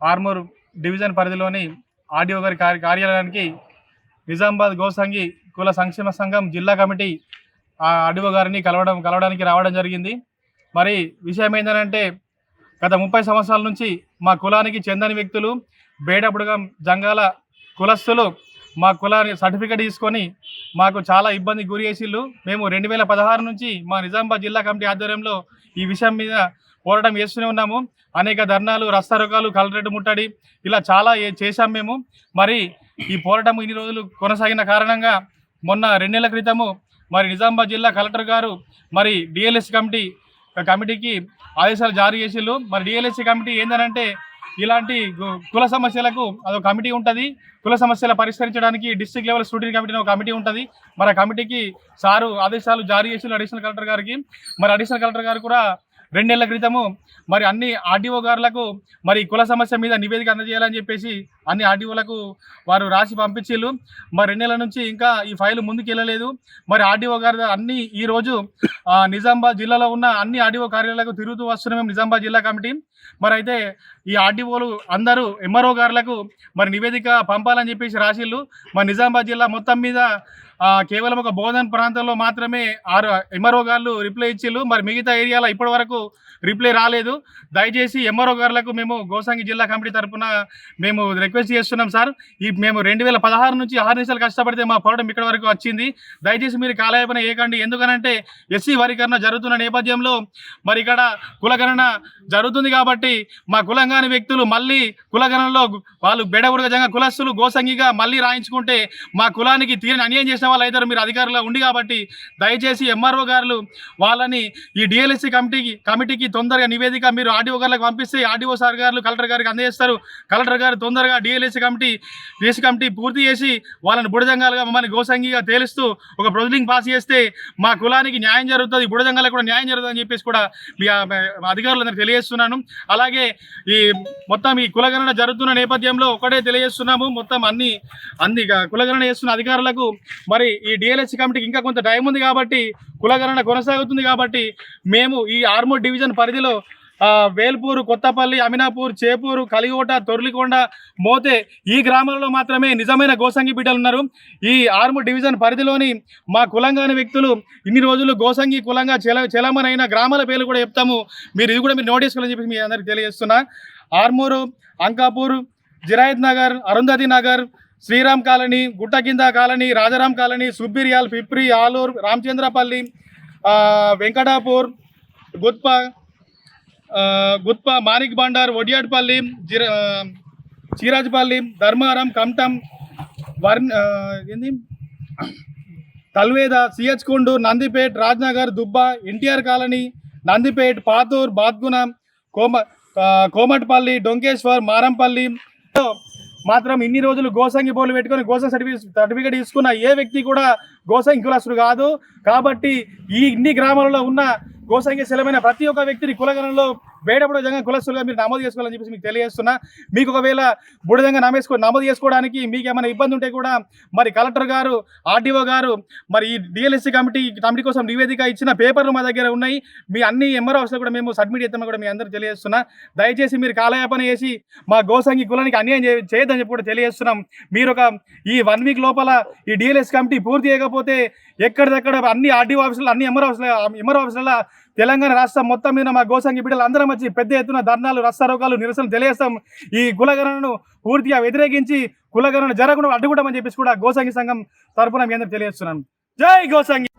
Armoor division పరిధిలోని RDO గారి కార్యాలయానికి నిజామాబాద్ గోసంగి కుల సంక్షేమ సంఘం జిల్లా కమిటీ ఆర్డీఓ గారిని కలవడానికి రావడం జరిగింది. మరి విషయం ఏంటంటే గత 30 సంవత్సరాల నుంచి మా కులానికి చెందని వ్యక్తులు బేడబుడగం జంగాల కులస్తులు మా కులాన్ని సర్టిఫికేట్ తీసుకొని మాకు చాలా ఇబ్బంది గురి చేసిళ్ళు. మేము 2016 నుంచి మా నిజామాబాద్ జిల్లా కమిటీ ఆధ్వర్యంలో ఈ విషయం మీద పోరాటం చేస్తూనే ఉన్నాము. అనేక ధర్నాలు, రస్తారోకాలు, కలెక్టరేట్ ముట్టడి ఇలా చాలా చేశాం మేము. మరి ఈ పోరాటం ఇన్ని రోజులు కొనసాగిన కారణంగా మొన్న 2 నెలల క్రితము మరి నిజామాబాద్ జిల్లా కలెక్టర్ గారు మరి డిఎల్ఎస్ కమిటీకి ఆదేశాలు జారీ చేసిళ్ళు. మరి డిఎల్ఎస్సి కమిటీ ఏంటంటే ఇలాంటి కుల సమస్యలకు అదొక కమిటీ ఉంటుంది. కుల సమస్యలు పరిష్కరించడానికి డిస్ట్రిక్ట్ లెవెల్ స్టూడెంట్ కమిటీ ఒక కమిటీ ఉంటుంది. మరి ఆ కమిటీకి సారు ఆదేశాలు జారీ చేసిన అడిషనల్ కలెక్టర్ గారికి. మరి అడిషనల్ కలెక్టర్ గారు కూడా 2 నెలల క్రితము మరి అన్ని ఆర్డీఓ గారులకు మరి కుల సమస్య మీద నివేదిక అందజేయాలని చెప్పేసి అన్ని ఆర్డీఓలకు వారు రాసి పంపించిళ్ళు. మరి 2 నెలల నుంచి ఇంకా ఈ ఫైల్ ముందుకు వెళ్ళలేదు. మరి ఆర్డీఓ గారు అన్ని ఈరోజు నిజామాబాద్ జిల్లాలో ఉన్న అన్ని ఆర్డీఓ కార్యాలయాలకు తిరుగుతూ వస్తున్నాం నిజామాబాద్ జిల్లా కమిటీ. మరి అయితే ఈ ఆర్డీఓలు అందరూ ఎంఆర్ఓ గారులకు మరి నివేదిక పంపాలని చెప్పేసి రాసిళ్ళు. మరి నిజామాబాద్ జిల్లా మొత్తం మీద కేవలం ఒక బోధన్ ప్రాంతంలో మాత్రమే 6 ఎంఆర్ఓ గారు రిప్లై ఇచ్చిళ్ళు. మరి మిగతా ఏరియాలో ఇప్పటి వరకు రిప్లై రాలేదు. దయచేసి ఎంఆర్ఓ గారులకు మేము గోసంగి జిల్లా కమిటీ తరఫున మేము రిక్వెస్ట్ చేస్తున్నాం సార్. మేము 2016 నుంచి 6 నిమిషాలు కష్టపడితే మా పోరాటం ఇక్కడ వరకు వచ్చింది. దయచేసి మీరు కాలయాపన చేయకండి. ఎందుకనంటే ఎస్సీ వర్గీకరణ జరుగుతున్న నేపథ్యంలో మరి ఇక్కడ కులగణన జరుగుతుంది కాబట్టి మా కులంగాని వ్యక్తులు మళ్ళీ కులగణనలో వాళ్ళు బెడబుడగజంగా కులస్తులు గోసంగిగా మళ్ళీ రాయించుకుంటే మా కులానికి తీరని అన్యాయం చేసిన వాళ్ళు అవుతారు మీరు అధికారులు ఉండి. కాబట్టి దయచేసి ఎంఆర్ఓ గారు వాళ్ళని ఈ డిఎల్ఎస్సి కమిటీకి తొందరగా నివేదిక మీరు ఆర్డీఓ గారికి పంపిస్తే ఆర్డీఓ సార్ గారు కలెక్టర్ గారికి అందజేస్తారు. కలెక్టర్ గారు తొందరగా డిఎల్ఎస్సి కమిటీ పూర్తి చేసి వాళ్ళని బుడజంగాలుగా మమ్మల్ని గోసంగిగా తేలుస్తూ ఒక ప్రొసీడింగ్ పాస్ చేస్తే మా కులానికి న్యాయం జరుగుతుంది, బుడజంగాలకు కూడా న్యాయం జరుగుతుంది అని చెప్పేసి కూడా మీ అధికారులందరికీ తెలియజేస్తున్నాను. అలాగే ఈ మొత్తం ఈ కులగణన జరుగుతున్న నేపథ్యంలో ఒకటే తెలియజేస్తున్నాము, మొత్తం అన్ని కులగణన చేస్తున్న అధికారులకు మరి ఈ డిఎల్ఎస్సి కమిటీకి ఇంకా కొంత టైం ఉంది కాబట్టి కులగణన కొనసాగుతుంది కాబట్టి మేము ఈ ఆర్మూర్ డివిజన్ పరిధిలో వేల్పూరు, కొత్తపల్లి, అమినాపూర్, చేపూరు, కలిగోట, తొర్లికొండ, మోతే ఈ గ్రామాలలో మాత్రమే నిజమైన గోసంగి బిడ్డలు ఉన్నారు. ఈ ఆర్మూర్ డివిజన్ పరిధిలోని మా కులంగాని వ్యక్తులు ఇన్ని రోజులు గోసంగి కులంగా చెలమనైన గ్రామాల పేర్లు కూడా చెప్తాము. ఇది కూడా మీరు నోట్ చేసుకోవాలని చెప్పి మీ అందరికీ తెలియజేస్తున్నా. Armoor, Ankapur, Jirayat Nagar, Arundhati Nagar, Sriram colony, Guttakinda colony, Rajaram colony, Subbiryal, Pipri, Aluru, Ramachandrapalli, Venkatapur, Guthpa, Manik Bhandar, Odiyadpalli, Chirajpalli, Dharmaram, Kamtam, Talveda, CH Kondur, Nandipet, Rajnagar, Dubba, NTR colony, Nandipet, Pathur, Badguna, Komatpalli, Donkeshwar, Marampalli మాత్రం ఇన్ని రోజులు గోసంగి బోర్లు పెట్టుకొని గోసంగి సర్టిఫికేట్ తీసుకున్న ఏ వ్యక్తి కూడా గోసంగి కులస్తుడు కాదు. కాబట్టి ఇన్ని గ్రామాలలో ఉన్న గోసంగి సెలమైన ప్రతి ఒక్క వ్యక్తిని కులగణనలో బేడబుడజంగా కులస్తులుగా మీరు నమోదు చేసుకోవాలని చెప్పేసి మీకు తెలియజేస్తున్నా. మీకు ఒకవేళ బుడజంగా నమోదు చేసుకోవడానికి మీకు ఏమైనా ఇబ్బంది ఉంటే కూడా మరి కలెక్టర్ గారు, ఆర్డీఓ గారు మరి ఈ డిఎల్ఎస్సి కమిటీ కోసం నివేదిక ఇచ్చిన పేపర్లు మా దగ్గర ఉన్నాయి. మీ అన్ని ఎంఆర్ఓ ఆఫీసులో కూడా మేము సబ్మిట్ చేస్తామని కూడా మీ అందరూ తెలియజేస్తున్నా. దయచేసి మీరు కాలయాపన చేసి మా గోసంగి కులానికి అన్యాయం చేయొద్దని చెప్పి కూడా తెలియజేస్తున్నాం. మీరు ఈ 1 వీక్ లోపల ఈ డిఎల్ఎస్ కమిటీ పూర్తి చేయకపోతే ఎక్కడిదక్కడ అన్ని ఆర్డీఓ ఆఫీసులు, అన్ని ఎంఆర్ఓ ఆఫీసుల తెలంగాణ రాష్ట్రం మొత్తం మీద మా గోసంగి బిడ్డలు అందరం వచ్చి పెద్ద ఎత్తున ధర్నాలు, రస్తారోకాలు, నిరసనలు తెలియజేస్తాం. ఈ కులగణనను పూర్తిగా వ్యతిరేకించి కులగణన జరగకుండా అడ్డుకుంటామని చెప్పేసి కూడా గోసంగి సంఘం తరఫున మీ అందరూ తెలియజేస్తున్నాను. జై గోసంగి.